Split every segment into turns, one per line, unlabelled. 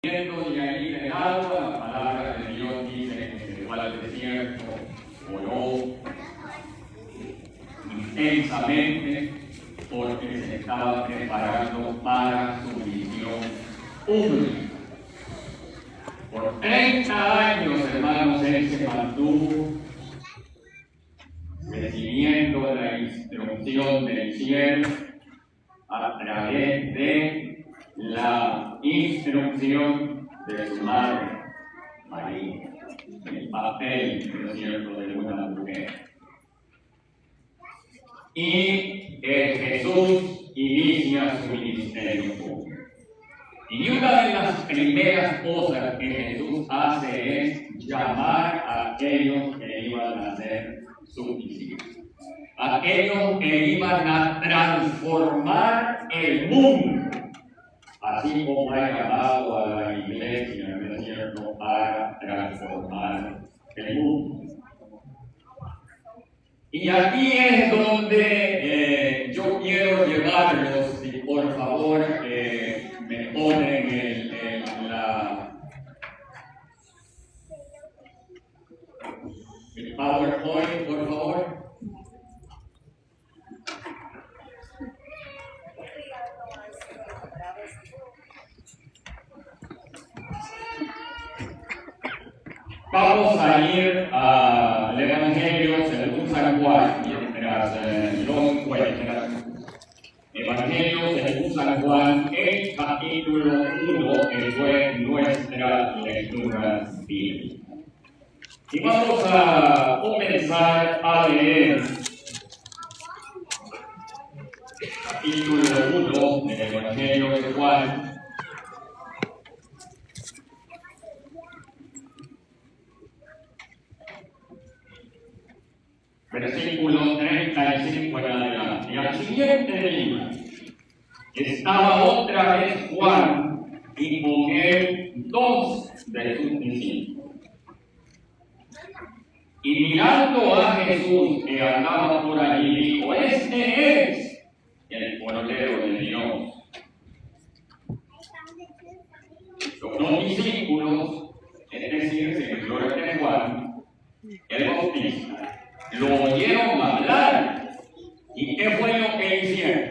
Y ahí en el agua, la palabra de Dios dice que se fue al desierto, oró intensamente porque se estaba preparando para su misión pública. Por 30 años, hermanos, él se mantuvo recibiendo la instrucción del cielo a través de la instrucción de su madre, María, el papel, por cierto, de una mujer. Y Jesús inicia su ministerio público. Y una de las primeras cosas que Jesús hace es llamar a aquellos que iban a ser sus discípulos, aquellos que iban a transformar el mundo, así como ha llamado a la iglesia, ¿no es cierto?, para transformar el mundo. Y aquí es donde yo quiero llevarlos, si por favor me ponen el PowerPoint, por favor. Vamos a ir al Evangelio según San Juan, mientras lo encuentran. Evangelio según San Juan, el capítulo 1, que fue nuestra lectura bíblica. Y vamos a comenzar a leer capítulo 1 del Evangelio de Juan. Versículo 35 en adelante. Y al siguiente día estaba otra vez Juan y con él 2 de sus discípulos. Y mirando a Jesús que andaba por allí, dijo: este es el Cordero de Dios. Los 2 discípulos, es decir, seguidores de Juan el Bautista, lo oyeron hablar. ¿Y qué fue lo que hicieron?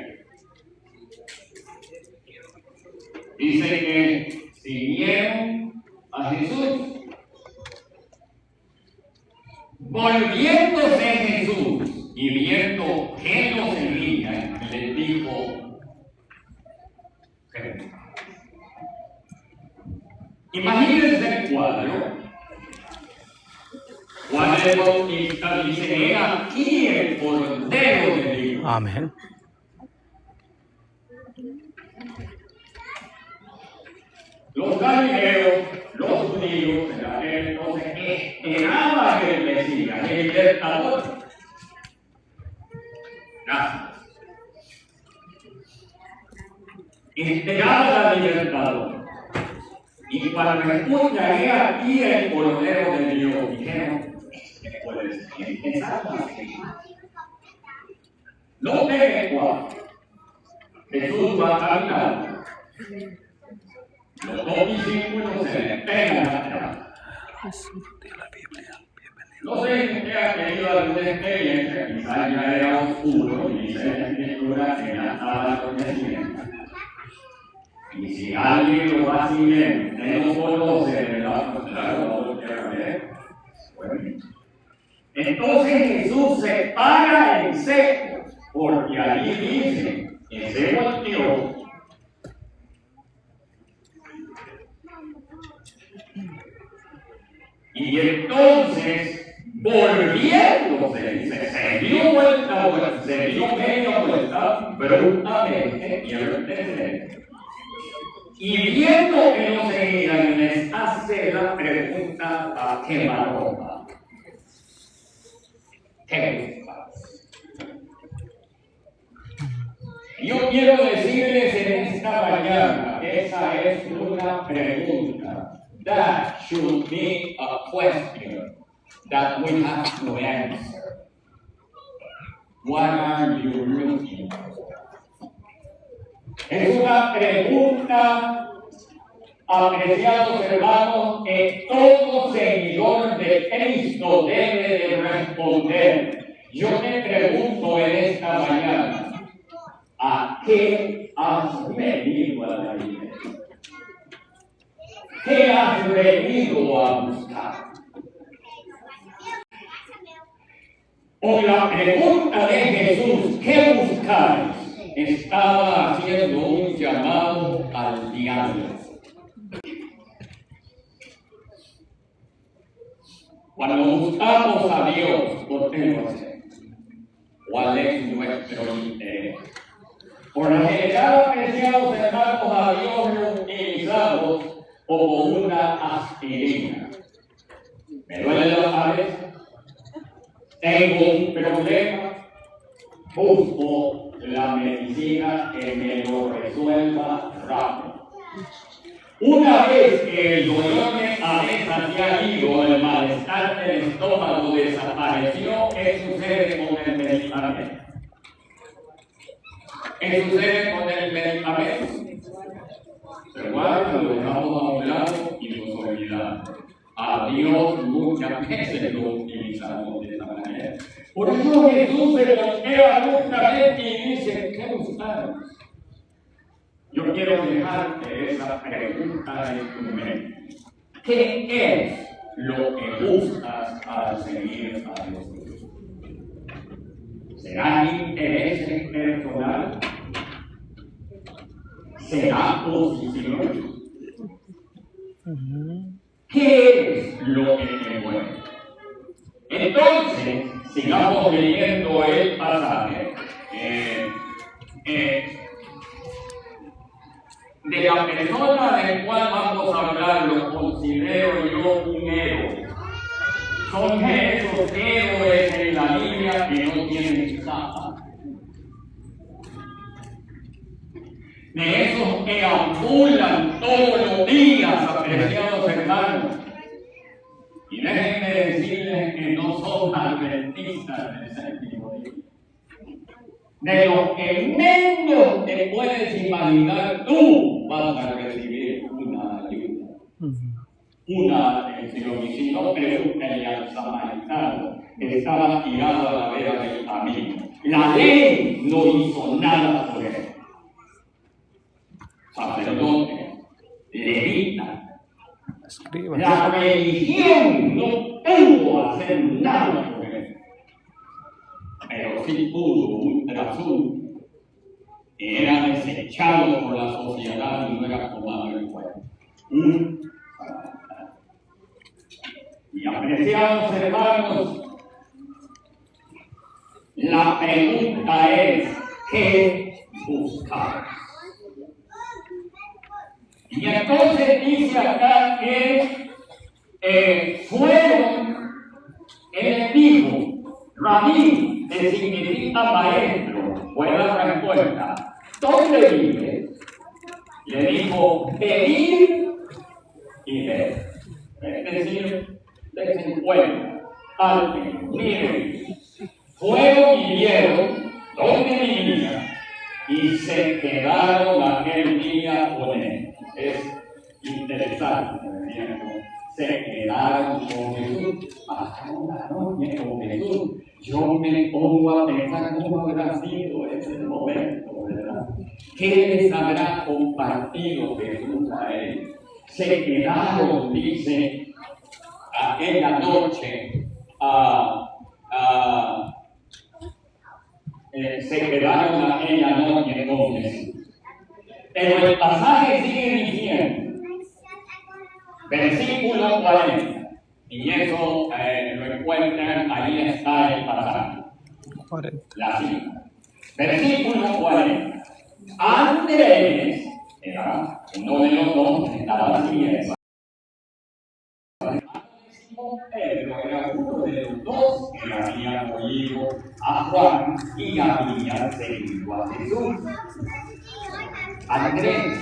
Dice que siguieron a Jesús. Volviéndose Jesús y viendo que lo seguían, les dijo: imagínense el cuadro. Juan el Bautista dice: he aquí el Cordero de Dios.
Amén.
Los galileos, los judíos en aquel entonces esperaban el Mesías, el libertador. Gracias. Esperaban al libertador. Y cuando escuchan: he aquí el Cordero de Dios, dijeron: pues empezamos a seguir. No te igual. Jesús va caminando. Los 2 discípulos se le pegan atrás. No sé si usted ha tenido alguna experiencia, quizás ya era oscuro y dice la Escritura que ya estaba anocheciendo. Y si alguien lo va siguiendo, usted no conoce, ¿verdad? Pues claro, no lo quiere ver. Bueno. Entonces Jesús se para en seco, porque allí dice que se volteó. Y entonces, volviéndose, dice, se dio vuelta, se dio media vuelta, prontamente, y el tercero. Y viendo que no seguían, les hace la pregunta a quemarropa: ¿qué buscas? Yo quiero decirles en esta mañana, esa es una pregunta. That should be a question that we have to answer. What are you looking for? Es una pregunta apreciados hermanos, que todo seguidor de Cristo debe de responder. Yo te pregunto en esta mañana, ¿a qué has venido a la iglesia? ¿Qué has venido a buscar? O la pregunta de Jesús, ¿qué buscáis? Estaba haciendo un llamado al diablo. Cuando buscamos a Dios, ¿por qué lo hacemos? ¿Cuál es nuestro interés? Por lo general, apreciados hermanos, a Dios lo utilizamos como una aspirina. Me duele la cabeza, tengo un problema, busco la medicina que me lo resuelva rápido. Una vez que el dolor de cabeza se ha ido, el malestar del estómago desapareció, ¿qué sucede con el medicamento? ¿Qué sucede con el medicamento? Se guarda, lo dejamos a un lado y nos olvidamos. A Dios muchas veces lo utilizamos de esa manera. Por eso Jesús se voltea justamente y dice, ¿qué buscamos? Yo quiero dejarte esa pregunta en tu mente. ¿Qué es lo que buscas al seguir a Jesús? ¿Será interés personal? ¿Será posición? ¿Qué es lo que te mueve? Entonces, sigamos leyendo el pasaje. De la persona del cual vamos a hablar, lo considero yo un héroe. Son esos héroes en la Biblia que no tienen capa. De esos que ambulan todos los días, apreciados hermanos. Y déjenme decirles que no son adventistas del séptimo día. De lo que menos te puedes imaginar, tú vas a recibir una ayuda, una atención. Y si no, pregúntale al samaritano que estaba tirado a la vera del camino. La ley no hizo nada por él. Sacerdote, levita, la religión no pudo hacer nada por él. Pero sí pudo un trasunto que era desechado por la sociedad y no era tomado en cuenta. Y apreciados hermanos, la pregunta es, ¿qué buscar? Y entonces dice acá que fueron, él dijo, Rabí, que significa maestro, fue la respuesta. ¿Dónde vive? Le dijo, venid y ver. Es decir, desencuentra, alguien, miren, fueron y vieron dónde vivía y se quedaron aquel día con él. Es interesante, ¿no? Se quedaron con Jesús, pasaron la noche con Jesús. Yo me pongo a pensar cómo habrá sido ese momento, ¿verdad? ¿Qué les habrá compartido Jesús a él? Se quedaron, dice, aquella noche, se quedaron aquella noche con Jesús. Pero el pasaje sigue diciendo, versículo 40, y eso lo encuentran, ahí está el pasaje, la cita. Versículo 40. Andrés, era uno de los dos que estaba siguiendo. Pedro era uno de los dos que habían oído a Juan y habían seguido a Jesús. Andrés.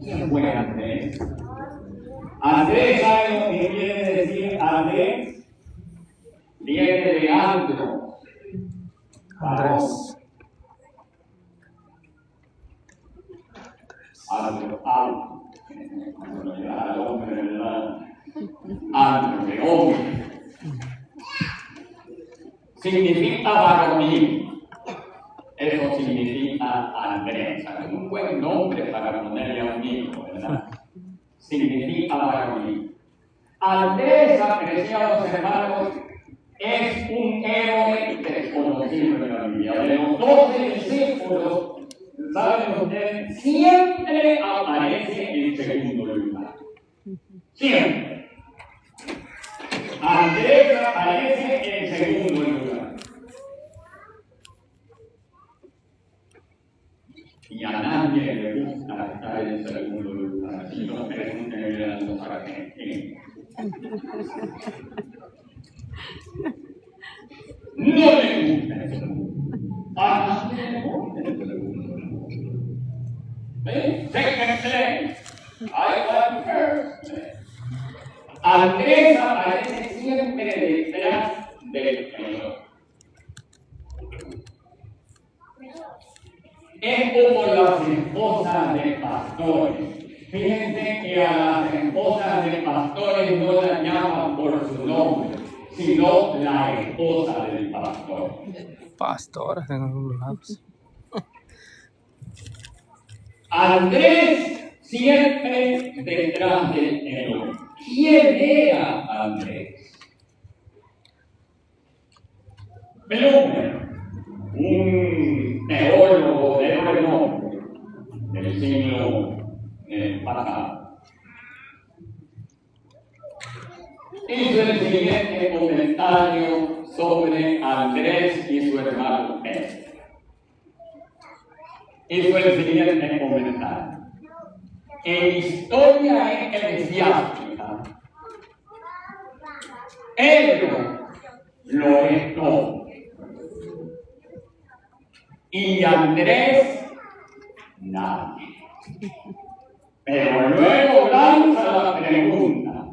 ¿Quién fue Andrés? Andrés, ¿sabe lo que quiere decir Andrés? Viene de Andro. Andrés. cuando le da al hombre, ¿verdad? Algo de hombre. Significa varonil. Eso significa Andrés. Un buen nombre para ponerle a un hijo, ¿verdad? Significa varonil. Andrés, apreciados hermanos, es un héroe desconocido en la Biblia. De los 12 discípulos, ¿saben ustedes? Siempre aparece en segundo lugar. Siempre. Andrés aparece en segundo lugar. Y a nadie le gusta estar en segundo lugar. Si no, pregúntenle a los argentinos. No le gusta el segundo. A nadie le gusta el segundo lugar. Second place. I want first place. Andrés aparece siempre detrás del Señor. Es como las esposas de pastores. Fíjense que a las esposas de pastores no las llaman por su nombre, sino la esposa del pastor.
Pastoras en algunos lados.
Andrés siempre detrás del Señor. ¿Quién era Andrés? Blumer, un teólogo de renombre del siglo pasado, hizo el siguiente comentario sobre Andrés y su hermano Pedro. Hizo el siguiente comentario. En historia eclesiástica, Pedro lo es todo. Y Andrés, nada. Pero luego lanza la pregunta: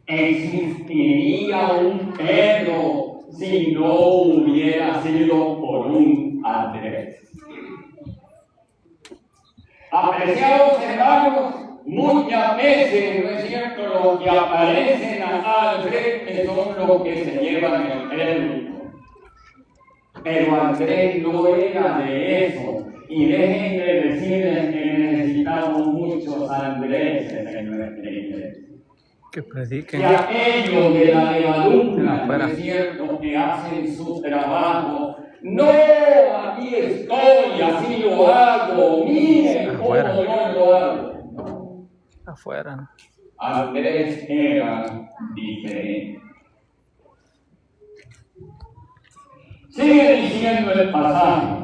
¿existiría un Pedro si no hubiera sido por un Andrés? Apreciados hermanos, muchas veces, ¿no es cierto?, los que aparecen acá al frente son los que se llevan el crédito. Pero Andrés no era de eso. Y déjenme decirles que necesitamos muchos Andréses en nuestra iglesia.
Que prediquen.
Que aquellos de la levadura, ¿no es cierto?, que hacen su trabajo. No, aquí estoy, así lo hago, miren cómo yo lo hago.
Afuera.
Andrés era diferente. Sigue diciendo el pasaje.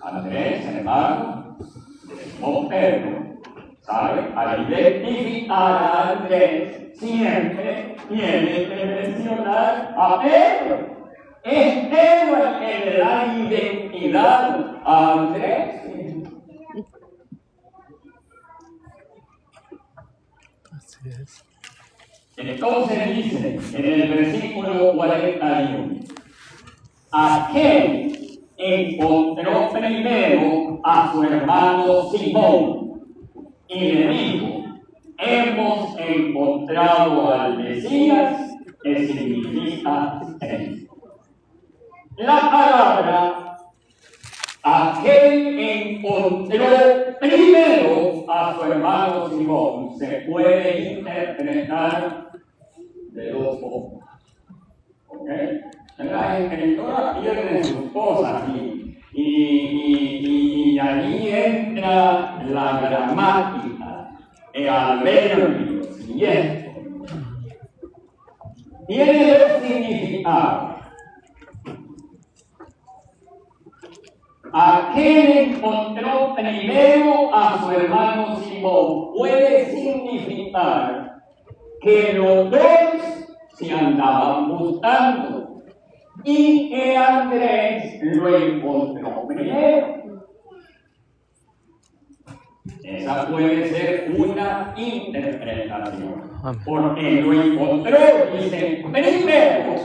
Andrés, hermano, de Pedro, ¿sabe? Al identificar a Andrés, siempre tiene que mencionar a Pedro. Es Pedro el que le da identidad a Andrés.
Así es.
Entonces dice en el versículo 41, aquel encontró primero a su hermano Simón y le dijo: hemos encontrado al Mesías, que significa Cristo. La palabra aquel encontró primero a su hermano Simón se puede interpretar de dos formas. ¿Ok? La escritora pierde sus cosas y allí entra la gramática, el adverbio y esto. Tiene dos significados. Aquel encontró primero a su hermano Simón puede significar que los dos se andaban buscando y que Andrés lo encontró primero. Esa puede ser una interpretación.
Amén.
Porque lo encontró, dice, primero,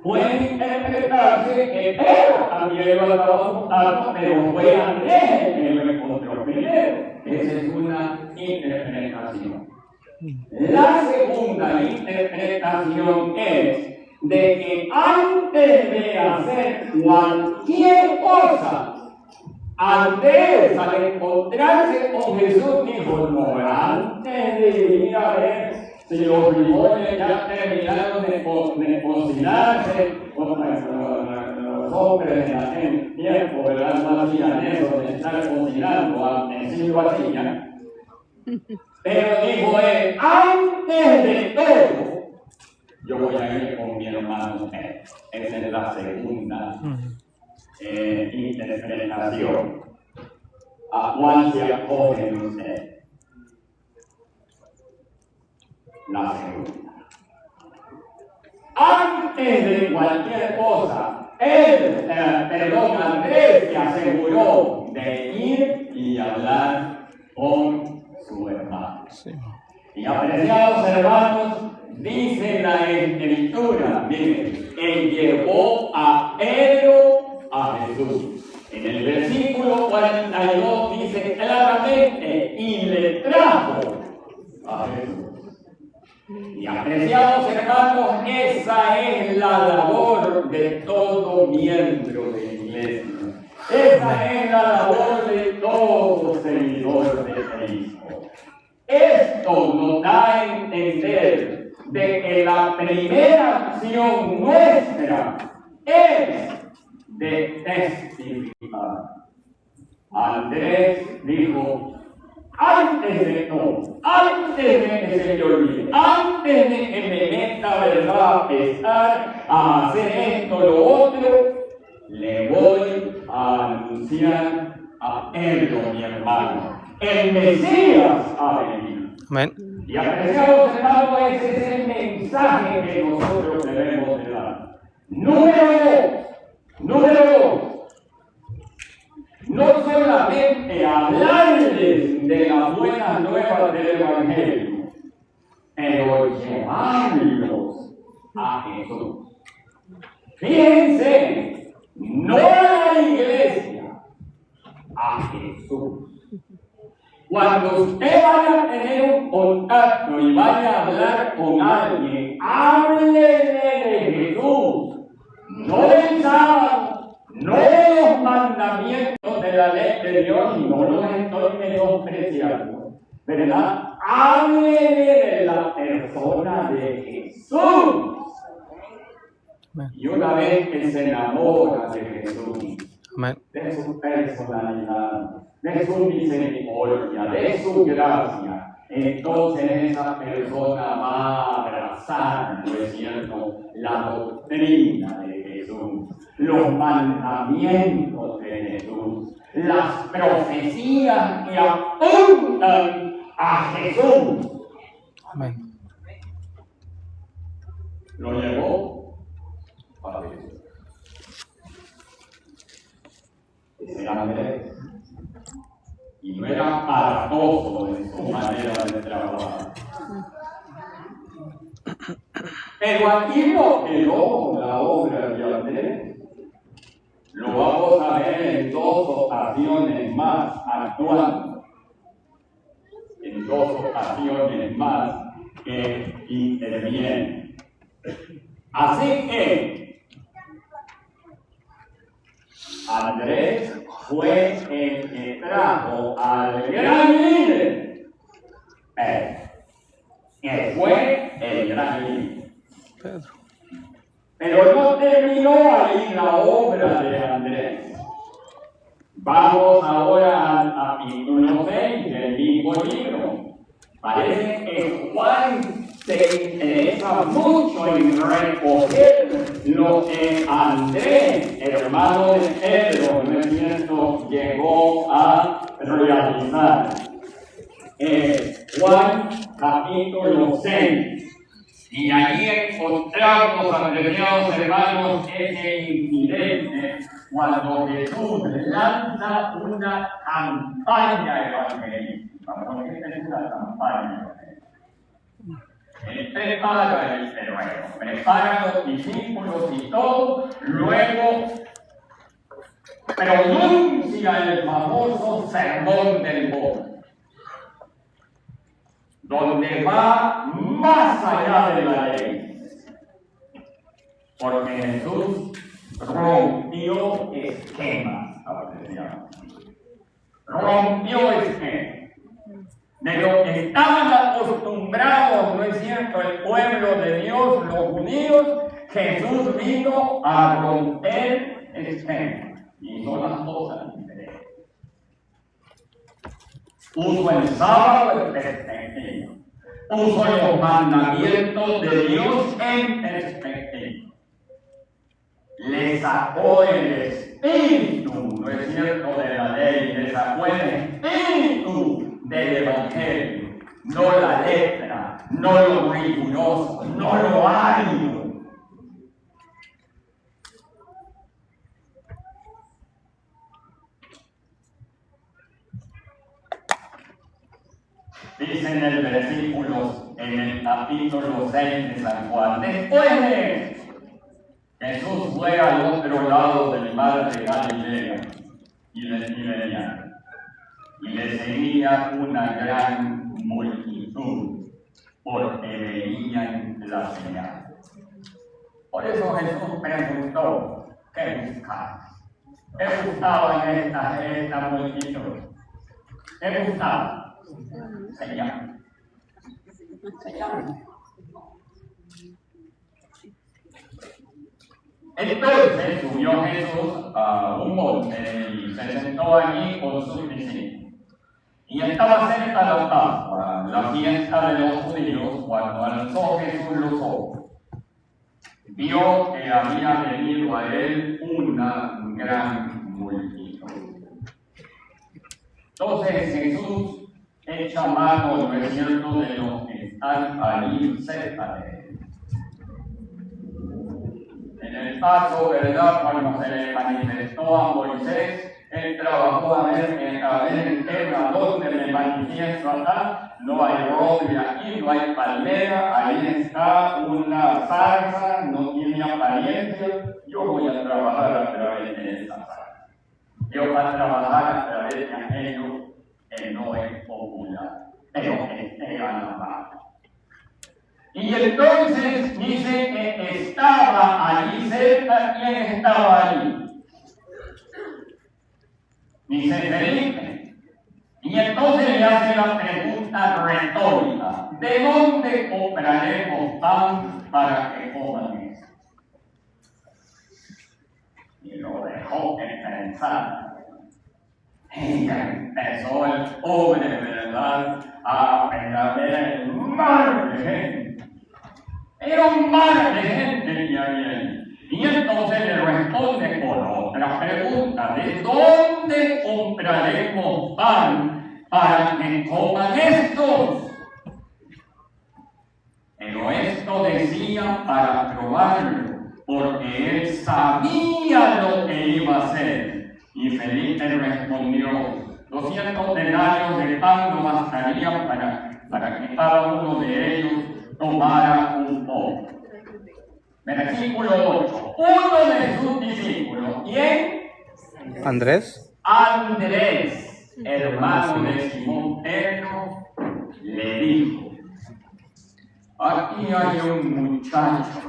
puede interpretarse que Pedro también lo estaba buscando, pero fue Andrés el que lo encontró primero. Esa es una interpretación. La segunda interpretación es de que antes de hacer cualquier cosa, Andrés, al encontrarse con Jesús, dijo, no, antes de ir a ver si los frijoles ya terminaron de cocinarse, los hombres en aquel tiempo, ¿verdad? No hacían eso de estar cocinando, antes sí lo hacían. Pero dijo él, antes de todo, yo voy a ir con mi hermano. Esa es la segunda interpretación. ¿A cuál se acogen ustedes? La segunda. Antes de cualquier cosa, Andrés se aseguró de ir y hablar con su hermano.
Sí.
Y apreciados hermanos, dice la Escritura, miren, él llevó a Pedro a Jesús. En el versículo 42 dice claramente, y le trajo a Jesús. Y apreciados hermanos, esa es la labor de todo miembro de la iglesia. Esa es la labor de todo seguidor de Cristo. Esto nos da a entender de que la primera acción nuestra es de testificar. Andrés dijo, antes de todo, antes de que se me olvide, antes de que me meta verdad a pesar, a hacer esto, lo otro, le voy a anunciar a Pedro, mi hermano. El Mesías ha venido.
Amén.
Y apreciados hermanos, ese es el mensaje que nosotros debemos de dar. Número dos, no solamente hablarles de las buenas nuevas del Evangelio, pero llevarlos a Jesús. Fíjense, no a la iglesia, a Jesús. Cuando usted vaya a tener un contacto y vaya a hablar con alguien, háblele de Jesús, no del sábado, no de los mandamientos de la ley de Dios, y no los estoy menospreciando, ¿verdad? Háblele de la persona de Jesús.
Amén.
Y una vez que se enamora de Jesús,
Amén.
de su personalidad, de su misericordia, de su gracia, entonces esa persona va a abrazar, ¿no es cierto?, la doctrina de Jesús, los mandamientos de Jesús, las profecías que apuntan a Jesús.
Amén.
Lo llevó a Jesús. Ese era Andrés. Y no era aparatoso en su manera de trabajar. Pero aquí no quedó la obra de Andrés. Lo vamos a ver en dos ocasiones más actuando. En dos ocasiones más que intervienen. Así que Andrés fue el que trajo al gran líder, que fue el gran líder.
Pedro.
Pero no terminó ahí la obra de Andrés. Vamos ahora al capítulo 6 del mismo libro. Parece que Juan se interesa mucho en recoger lo que Andrés, hermano de Pedro, no es cierto, llegó a realizar. Juan capítulo 6. Y allí encontramos, apreciados hermanos, ese incidente cuando Jesús lanza una campaña evangelística. porque esta es una campaña. Prepara el terreno, prepara los discípulos y todo, luego pronuncia el famoso sermón del monte, donde va más allá de la ley, porque Jesús rompió esquemas, rompió esquemas. De lo que estaban acostumbrados, ¿no es cierto?, el pueblo de Dios, los judíos, Jesús vino a romper esquemas. Y son las cosas diferentes. Puso el sábado en perspectiva. Puso los mandamientos de Dios en perspectiva. Le sacó el espíritu, ¿no es cierto?, de la ley. Le sacó el espíritu del Evangelio, no la letra, no lo riguroso, no lo árido. Dice en el versículo, en el capítulo 6 de San Juan, después de eso, Jesús fue al otro lado del mar de Galilea y venía. Y le seguía una gran multitud, porque veían la señal. Por eso Jesús preguntó, ¿qué buscabas? ¿Qué buscaba en esta multitud? ¿Qué buscaba? Señal. Señal. Entonces subió Jesús a un monte y se sentó allí con sus discípulos. Y estaba cerca la Pascua, la fiesta de los judíos, cuando alzó Jesús los ojos. Vio que había venido a él una gran multitud. Entonces Jesús echa mano, ¿no es cierto?, de los que están allí cerca de él. En el paso, ¿verdad?, cuando se le manifestó a Moisés, él trabajó a ver en tierra donde me manifiesto acá, no hay roble aquí, no hay palmera, ahí está una zarza, no tiene apariencia, yo voy a trabajar a través de esa zarza. Yo voy a trabajar a través de aquello que no es popular, pero que esté a la mano. Y entonces dice que estaba allí cerca. ¿Quién estaba allí? Dice Felipe. Y entonces le hace la pregunta retórica: ¿de dónde compraremos pan para que coman eso? Y lo dejó en pensar. Y empezó el pobre, ¿verdad?, a ver el mar de gente. Era un mar de gente que había ahí. Y entonces le responde con otra pregunta: ¿de dónde compraremos pan para que coman estos? Pero esto decía para probarlo, porque él sabía lo que iba a hacer. Y Felipe respondió: 200 denarios de pan no bastarían para que cada uno de ellos tomara un poco. Versículo 8. Uno de sus discípulos, ¿quién?
Andrés.
Andrés, hermano de Simón Pedro, le dijo: aquí hay un muchacho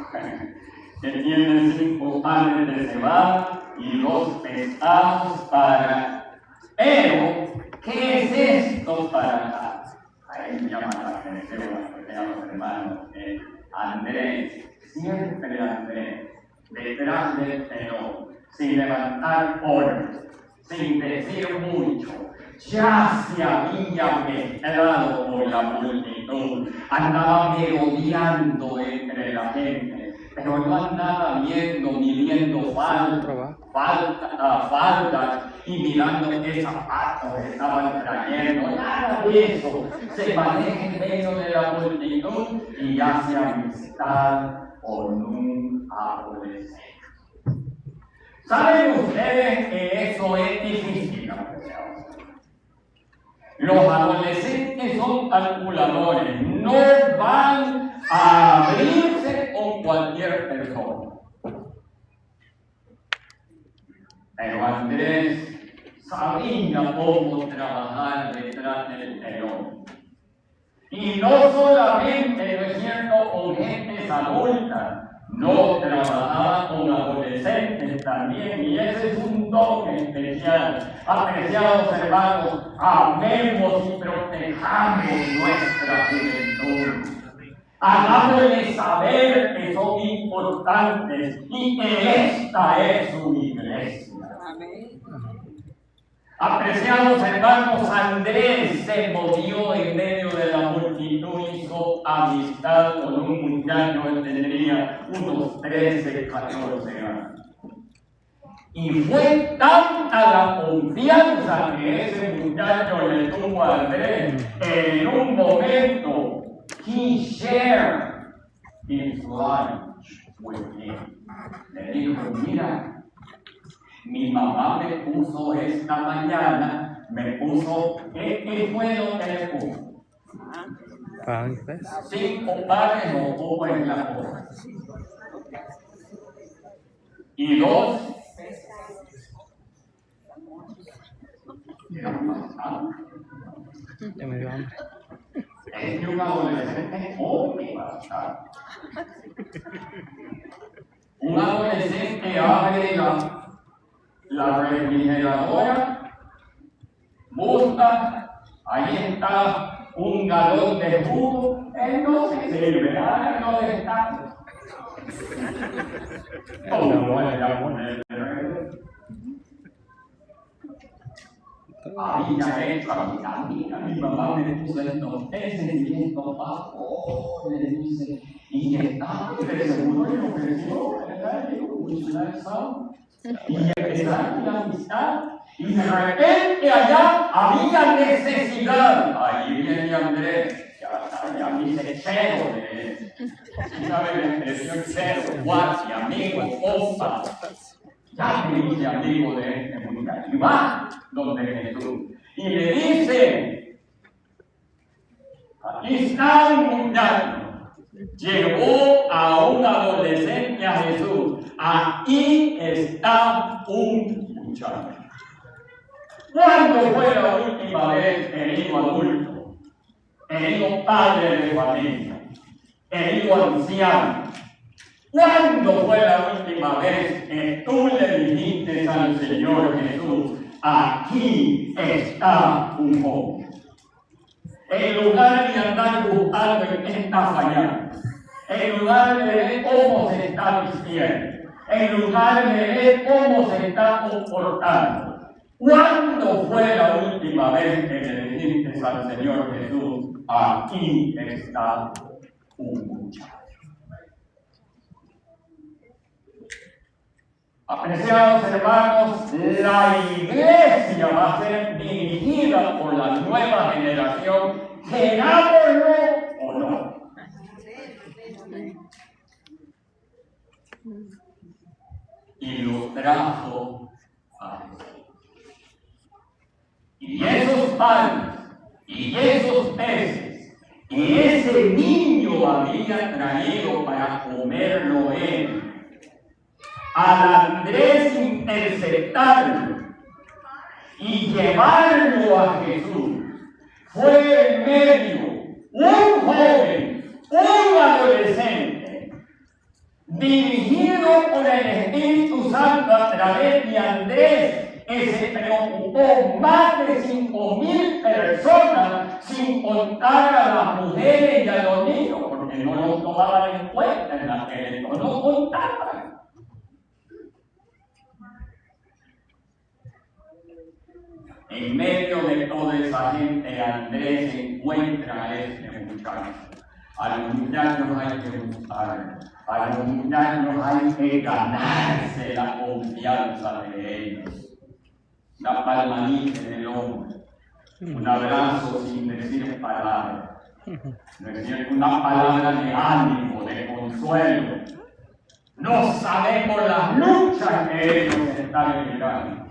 que tiene 5 panes de cebada y 2 pescados pero ¿qué es esto para acá? Ahí me llama la atención a los hermanos. Andrés, siempre Andrés, detrás del telón, sin levantar orden, sin decir mucho, ya se había mezclado con la multitud, andaba merodeando entre la gente, pero no andaba viendo ni viendo faldas y mirando qué zapatos estaban trayendo, nada de eso. Se maneja en medio de la multitud y hace amistad con un adolescente. ¿Saben ustedes que eso es difícil? Los adolescentes son calculadores, no van a abrirse con cualquier persona. Pero Andrés sabía cómo trabajar detrás del telón. Y no solamente, ¿no es cierto?, con gentes adultas, no trabajaba con adolescentes también, y ese es un don especial. Apreciados hermanos, amemos y protejamos nuestra juventud. Hagámosles saber que son importantes y que esta es su iglesia. Apreciados hermanos, Andrés se movió en medio de la multitud, hizo amistad con un muchacho que tendría unos 13, 14 años. Y fue tanta la confianza que ese muchacho le tuvo a Andrés, que en un momento, he shared his lunch with him. Le dijo, mira, mi mamá me puso esta mañana, ¿qué fue lo que le puso? 5 panes o poco en la boca. Y 2.
Ya me dio hambre.
Es que un adolescente come bastante. Un adolescente abre la refrigeradora, busca, ahí está un galón de jugo, él no se sirve, no está. ¿Cómo voy a poner? Ahí ya entra mi mamá me puso estos peces y estos pavos, le dice, y está, pero seguro que ofreció, ¿verdad? Y empezaron la amistad, y de repente allá había necesidad. Ahí viene Andrés, ya dice cero de él. ¿Sabe la expresión cero? Guachi, amigo, compa. Ya me dice amigo de este muchacho. Y va donde Jesús. Y le dice, aquí está un muchacho. Llevó a un adolescente a Jesús. Aquí está un muchacho. ¿Cuándo fue la última vez, querido adulto, querido padre de familia, querido anciano? ¿Cuándo fue la última vez que tú le dijiste al Señor Jesús, aquí está un joven? En lugar de andar buscando en qué está fallando, en lugar de ver cómo se está vistiendo, en lugar de ver cómo se está comportando, ¿cuándo fue la última vez que le dijiste al Señor Jesús, aquí está un muchacho? Apreciados hermanos, la iglesia va a ser dirigida por la nueva generación, querámoslo o no. Y los trajo a Jesús. Y esos panes, y esos peces, y ese niño había traído para comerlo él. Al Andrés interceptarlo y llevarlo a Jesús, fue en medio un joven, un adolescente, dirigido por el Espíritu Santo a través de Andrés, que se preocupó más de 5,000 personas, sin contar a las mujeres y a los niños, porque no los tomaban en cuenta en la tele, no los contaban. En medio de toda esa gente, Andrés encuentra a este muchacho. A los muchachos hay que buscar, a los muchachos hay que ganarse la confianza de ellos. La palmadita en el hombro, un abrazo sin decir palabras, una palabra de ánimo, de consuelo. No sabemos las luchas que ellos están librando.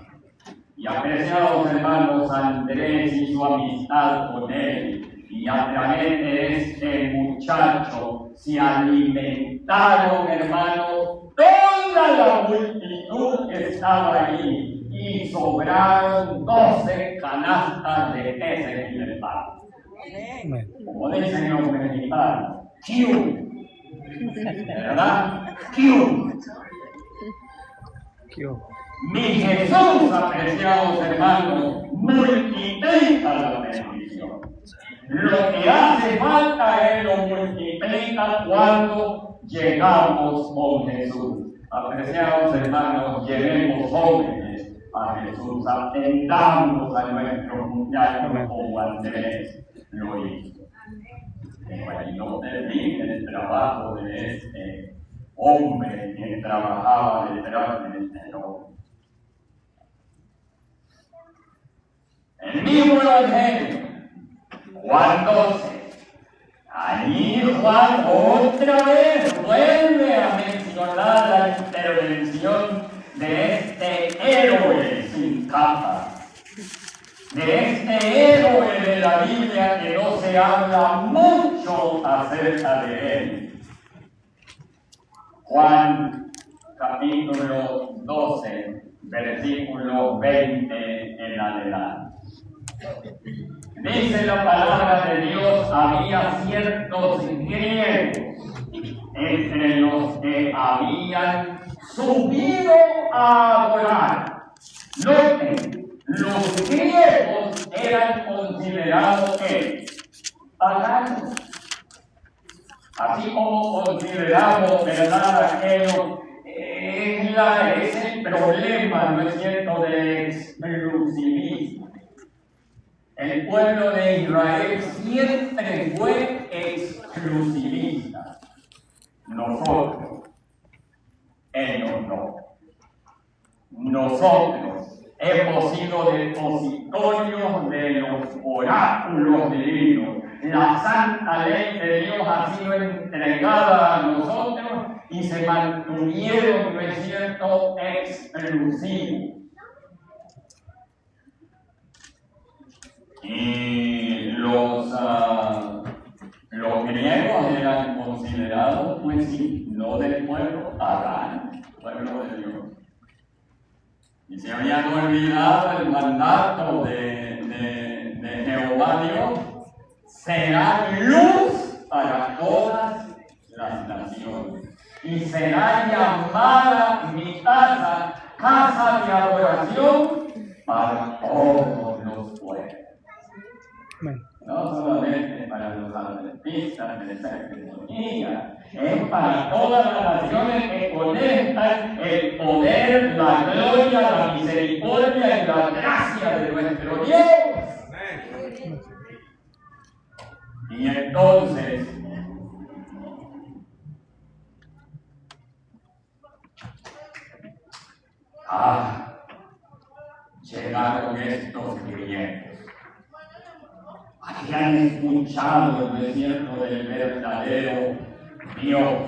Y apreciados hermanos, Andrés y su amistad con él, y a través de este muchacho se alimentaron, hermanos, toda la multitud que estaba allí, y sobraron 12 canastas de peces y de pan. Como dicen los mexicanos, ¡Q! ¿Verdad? ¡Q! Mi Jesús, apreciados hermanos, multiplica la bendición. Lo que hace falta Él lo multiplica cuando llegamos con Jesús. Apreciados hermanos, llevemos jóvenes a Jesús, atendamos a nuestros muchachos como Andrés lo hizo. Pero no termine el trabajo de este hombre que trabajaba detrás de este hombre. El mismo Evangelio, Juan 12. Allí Juan otra vez vuelve a mencionar la intervención de este héroe sin capa, de este héroe de la Biblia que no se habla mucho acerca de él. Juan capítulo 12, versículo 20 en adelante. Dice la palabra de Dios, había ciertos griegos entre los que habían subido a adorar. Noten, los griegos eran considerados paganos. Así como consideramos, ¿verdad?, aquello, es el problema, ¿no es cierto?, del exclusivismo. El pueblo de Israel siempre fue exclusivista. Nosotros, ellos no. Nosotros hemos sido depositorios de los oráculos divinos. La santa ley de Dios ha sido entregada a nosotros y se mantuvieron, ¿no es cierto?, exclusivos. Y los griegos eran considerados, pues sí, no del pueblo, pagano, pueblo de Dios. Y se habían olvidado el mandato de Jehová Dios, será luz para todas las naciones. Y será llamada mi casa, casa de adoración para todos los pueblos. No solamente para los adventistas de Santidad, es para todas las naciones que conectan el poder, la gloria, la misericordia y la gracia de nuestro Dios. Y entonces, llegaron estos griegos. Habían escuchado, ¿no es cierto?, del verdadero Dios.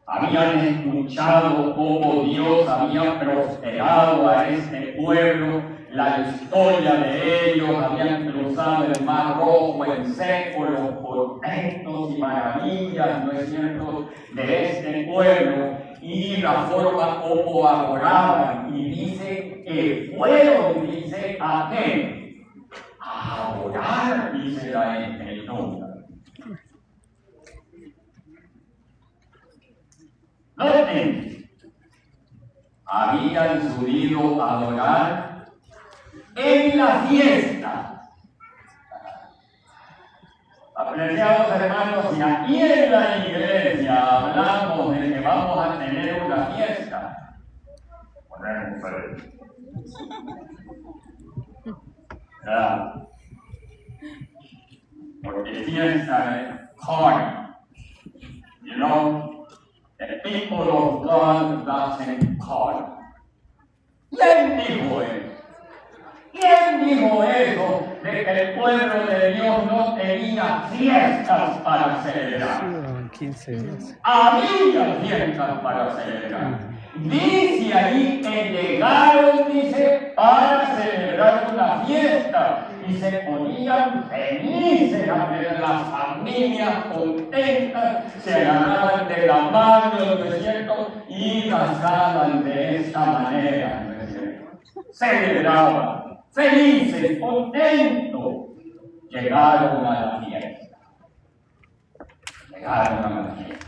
Habían escuchado cómo Dios había prosperado a este pueblo, la historia de ellos, habían cruzado el Mar Rojo en seco, los portentos y maravillas, ¿no es cierto?, de este pueblo, y la forma como adoraban. Y dice que fueron, dice, ¿a qué? A orar, dice la Escritura. Noten, habían subido a adorar en la fiesta. Apreciados hermanos, si aquí en la iglesia hablamos de que vamos a tener una fiesta, ponemos frente. Claro. Porque fiesta es party. You know, the people of God doesn't party. ¿Quién dijo eso? ¿Quién dijo eso de que el pueblo de Dios no tenía fiestas para celebrar?
15 días.
Había fiestas para celebrar. dice ahí que llegaron, dice, para celebrar una fiesta y se ponían felices a ver las familias contentas, se agarraban de la mano, ¿no es cierto? Y casaban de esta manera, ¿no es cierto? Celebraban, felices, contentos, llegaron a la fiesta. Llegaron a la fiesta.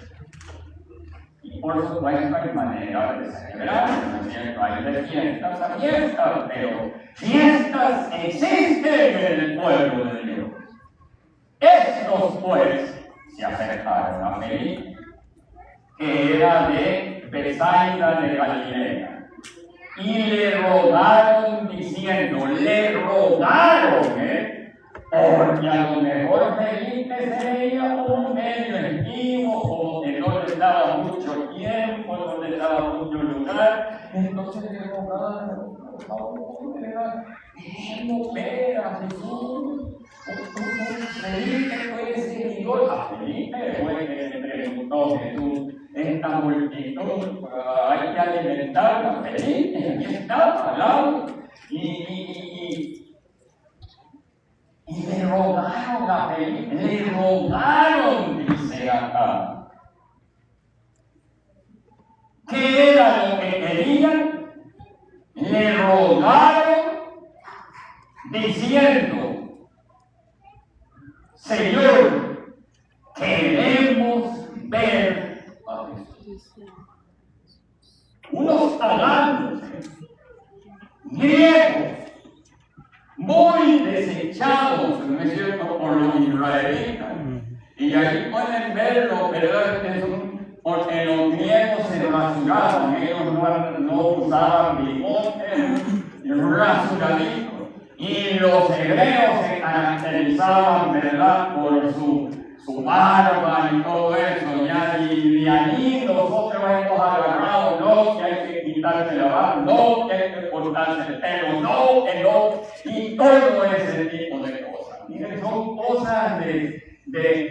Y por supuesto hay maneras de celebrar, ¿no es cierto? Hay de fiestas a fiestas, pero fiestas existen en el pueblo de Dios. Estos pues se acercaron a Felipe, que era de Betsaida de Galilea, y le rogaron diciendo, porque a lo mejor Felipe se veía como medio esquivo, como que no le daba mucho tiempo, no le daba mucho lugar, entonces le rogaron, por favor, dejemos ver a Jesús. Felipe fue seguidor, a Felipe fue que le preguntó Jesús, esta multitud hay que alimentar a Felipe, aquí está, al lado, y le rogaron a Felipe, le rogaron, dice acá. ¿Qué era lo que querían? Le rogaron diciendo, Señor, queremos ver a Jesús. Unos paganos, griegos, muy desechados, ¿no es cierto?, por los israelitas. Y ahí pueden verlo, ¿verdad? Porque los griegos se rasuraban, ellos no usaban bigotes, rasuraditos. Y los hebreos se caracterizaban, ¿verdad?, por su barba y todo eso. Ya, y de allí nosotros hemos agarrado, no, que hay que quitarse la barba, no, que hay que cortarse el pelo, no, que no, y todo ese tipo de cosas. Miren, son cosas de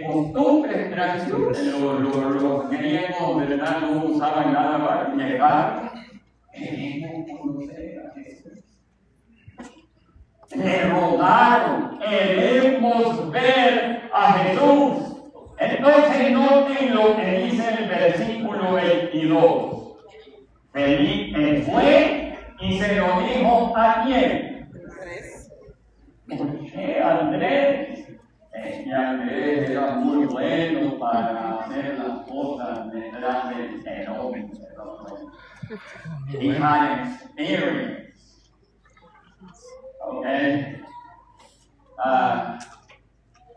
costumbres, tradiciones. Los griegos, ¿verdad?, no usaban nada para llegar. Queremos conocer a Jesús. Le rogaron, queremos ver a Jesús. Entonces noten lo que dice el versículo 22. Felipe fue y se lo dijo a quién. Porque Andrés, Andrés era muy bueno para hacer las cosas detrás del fenómeno. He had experience. Okay?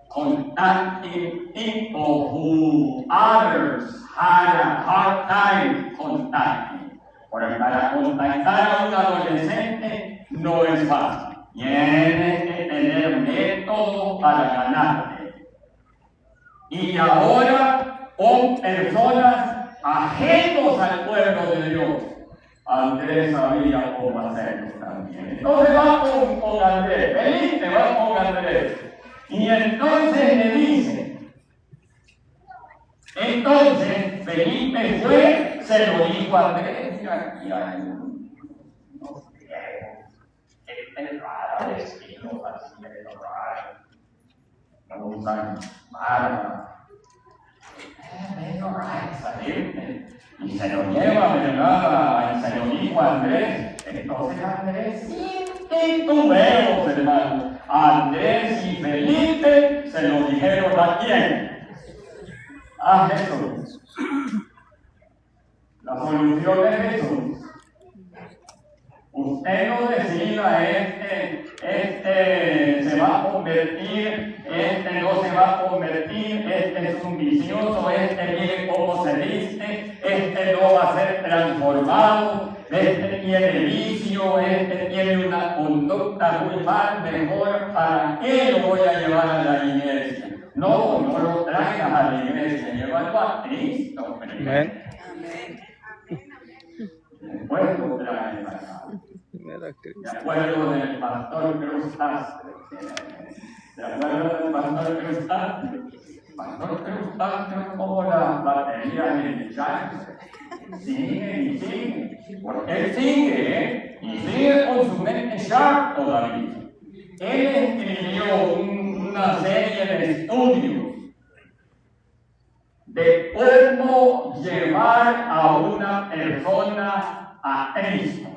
Contacting people who others had a hard time contacting. Porque para contactar a un adolescente no es fácil. Tienes que tener métodos para ganarte. Y ahora con personas ajenos al pueblo de Dios. Andrés sabía cómo hacerlo también. Entonces va con Andrés, Felipe va con Andrés. Y entonces le dice, entonces Felipe fue, se lo dijo a Andrés, mira, aquí hay unos griegos, gente rara de estilo, así de raro, no usan barba. Medio raro esa gente. Y se lo lleva, ¿verdad? Y se lo dijo a Andrés. Entonces Andrés, sin titubeos, hermano. Andrés y Felipe se lo dijeron a quién. A Jesús. La solución es Jesús. Usted no decida, este se va a convertir, este no se va a convertir, este es un vicioso, este mire cómo se viste, este no va a ser transformado, este tiene vicio, este tiene una conducta muy mal, mejor, ¿para qué lo voy a llevar a la iglesia? No, no lo traigas a la iglesia, llévalo a Cristo.
Amén.
Después lo traen acá. De acuerdo del pastor Cruzastre. De acuerdo del pastor Cruzastre. Pastor Cruzastre como la batería de Chávez. Sigue. Él sigue, y sigue con su mente sharp todavía. Él escribió una serie de estudios de cómo llevar a una persona a Cristo.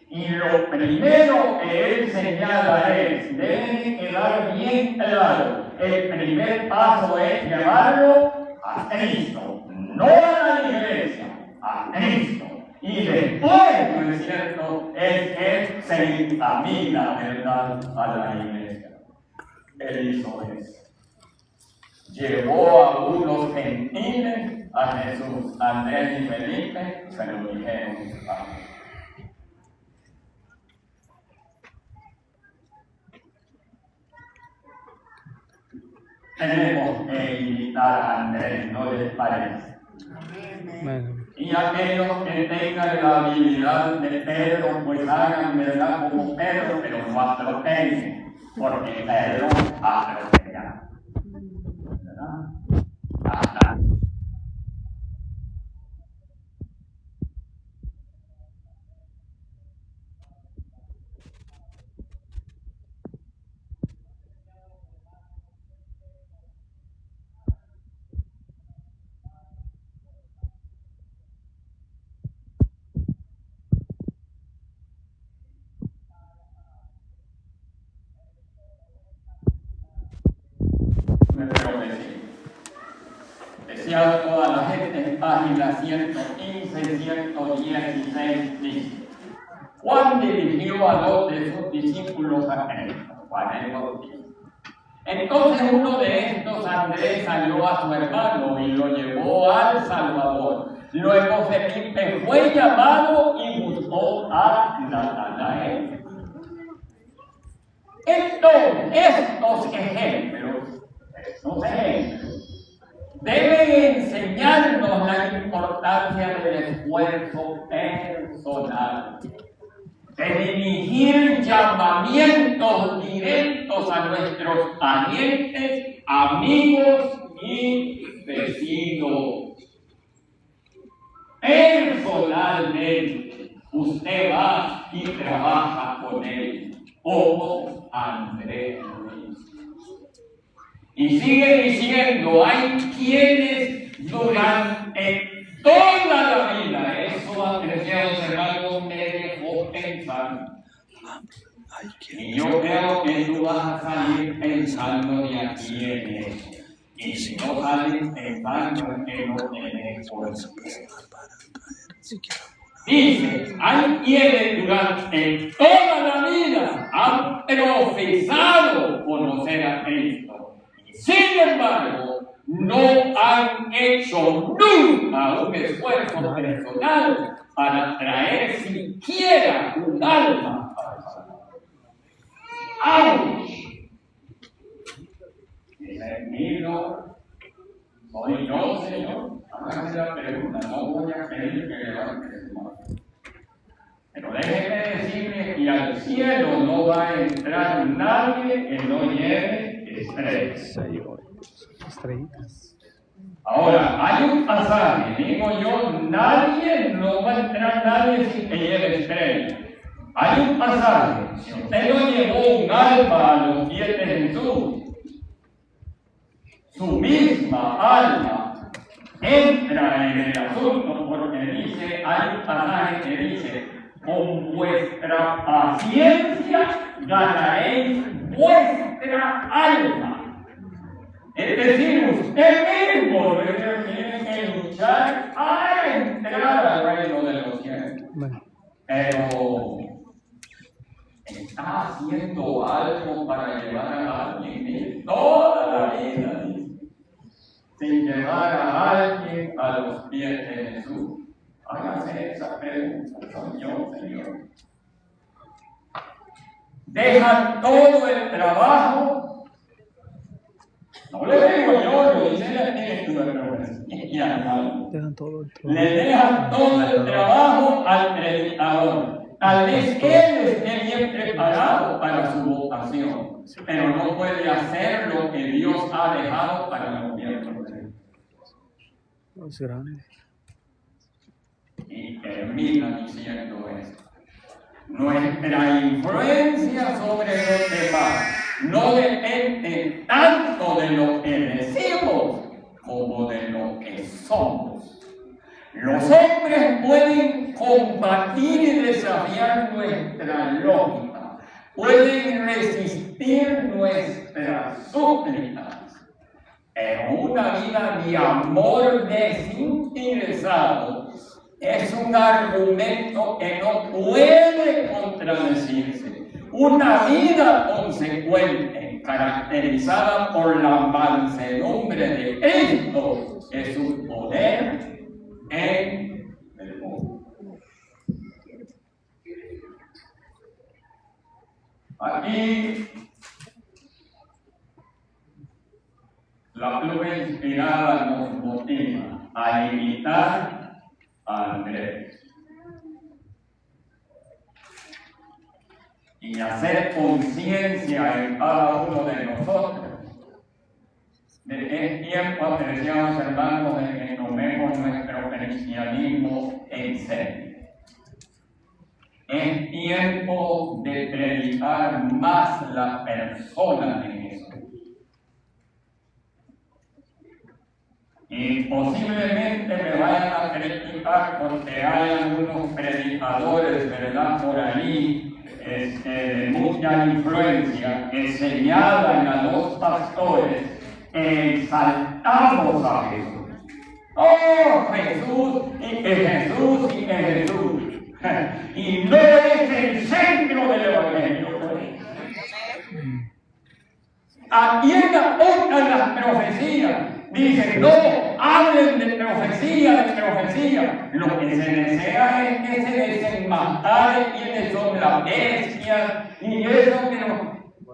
Y lo primero que él señala es, debe quedar bien claro, el primer paso es llevarlo a Cristo, no a la iglesia, a Cristo. Y después, ¿no es cierto?, es que se encamina, ¿verdad?, a la iglesia. Él hizo eso. Llevó a unos gentiles a Jesús. Andrés y Felipe se lo dijeron a él. Tenemos que imitar a Andrés, ¿no les parece?
Amén.
Y aquellos que tengan la habilidad de Pedro, pues hagan verdad como Pedro, pero no atropellen, porque Pedro atropella. ¿Verdad? Hasta. Decía toda la gente en página 115, 116, dice: Juan dirigió a 2 de sus discípulos a Cristo, Juan el Bautista. Entonces uno de estos, Andrés, salió a su hermano y lo llevó al Salvador. Luego Felipe fue llamado y buscó a Natanael. Entonces, estos ejemplos deben enseñarnos la importancia del esfuerzo personal, de dirigir llamamientos directos a nuestros parientes, amigos y vecinos. Personalmente, usted va y trabaja con él, como Andrés. Y sigue diciendo, hay quienes durante toda la vida, eso, apreciados hermanos, me dejó pensando. Y yo creo que tú vas a salir pensando de aquí en eso. Y si no sales pensando en que no tienes fuerza. Dice, hay quienes durante toda la vida han profesado conocer a Cristo. Sin embargo, no han hecho nunca un esfuerzo personal para traer siquiera un alma al Salvador. ¡Auch! Soy yo, Señor. Hágase la pregunta, no voy a pedir que levante su mano. Pero déjeme decirle que al cielo no va a entrar nadie que no lleve estrellas. Ahora, hay un pasaje, digo yo, no va a entrar nadie sin que lleve estrellas. Hay un pasaje, si usted no llevó un alma a los pies de Jesús, su misma alma entra en el asunto, porque dice, hay un pasaje que dice, con vuestra paciencia ganaréis vuestra alma. Es decir, usted mismo tiene que luchar a entrar al reino de los cielos. Pero está haciendo algo para llevar a alguien toda la vida, sin llevar a alguien a los pies de Jesús. Hágase esa pregunta, Señor. Dejan todo el trabajo. No le digo yo, lo dice la Escritura, dejan todo el trabajo. Le dejan todo el trabajo al predicador. Tal vez él esté bien preparado para su vocación, pero no puede hacer lo que Dios ha dejado para los miembros de él.
Es grande.
Y termina diciendo esto. Nuestra influencia sobre los demás no depende tanto de lo que decimos como de lo que somos. Los hombres pueden combatir y desafiar nuestra lógica, pueden resistir nuestras súplicas, pero una vida de amor desinteresado es un argumento que no puede contradecirse. Una vida consecuente, caracterizada por la mansedumbre de Cristo, es un poder en el mundo. Aquí la pluma inspirada nos motiva a imitar a Andrés y hacer conciencia en cada uno de nosotros de que es tiempo, apreciados hermanos, de que tomemos nuestro cristianismo en serio. Es tiempo de predicar más la persona de Jesús. Y posiblemente me vayan a criticar porque hay algunos predicadores, ¿verdad?, por ahí, de mucha influencia, que señalan a los pastores que exaltamos a Jesús. ¡Oh, Jesús! Y que Jesús, y que Jesús. Y no es el centro del Evangelio. Atiendan las profecías. Dicen, no, hablen de profecía. Lo que se desea es que se desenmascare quiénes son las bestias, y eso que nos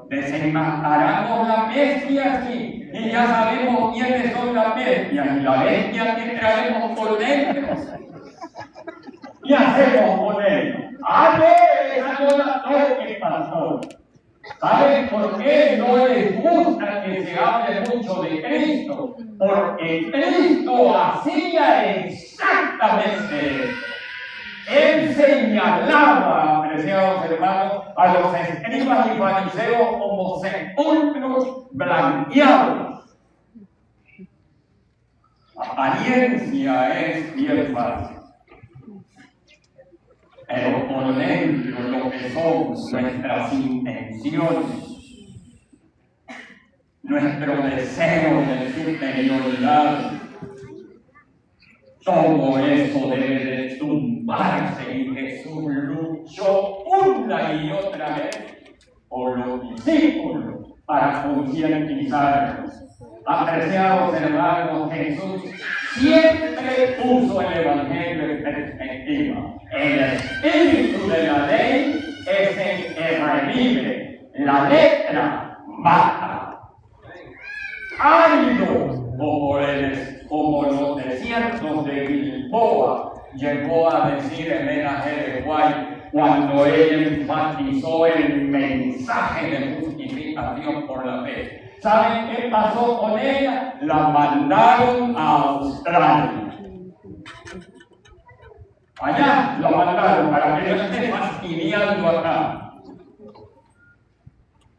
desenmascaramos las bestias, y ya sabemos quiénes son las bestias, y la bestia que traemos por dentro. ¿Qué hacemos con ellos? Esa no la toque, pastor. ¿Saben por qué no les gusta que se hable mucho de Cristo? Porque Cristo hacía exactamente eso. Él señalaba, apreciados hermanos, a los escribas y fariseos como sepulcros blanqueados. La apariencia es bien fácil, pero por dentro lo que son nuestras intenciones, nuestro deseo de superioridad, todo eso debe de tumbarse, y Jesús luchó una y otra vez por los discípulos para concientizarlos. Apreciados hermanos, Jesús siempre puso el Evangelio en perspectiva. El espíritu de la ley es el que revive, la letra mata. Áridos como los desiertos de Gilboa, llegó a decir Elena G. de White cuando él enfatizó el mensaje de justificación por la fe. ¿Saben qué pasó con ella? La mandaron a Australia. Allá la mandaron para que no esté fastidiando acá.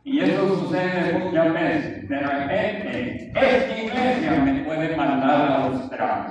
Y eso sucede muchas veces. De repente, esta iglesia me puede mandar a Australia.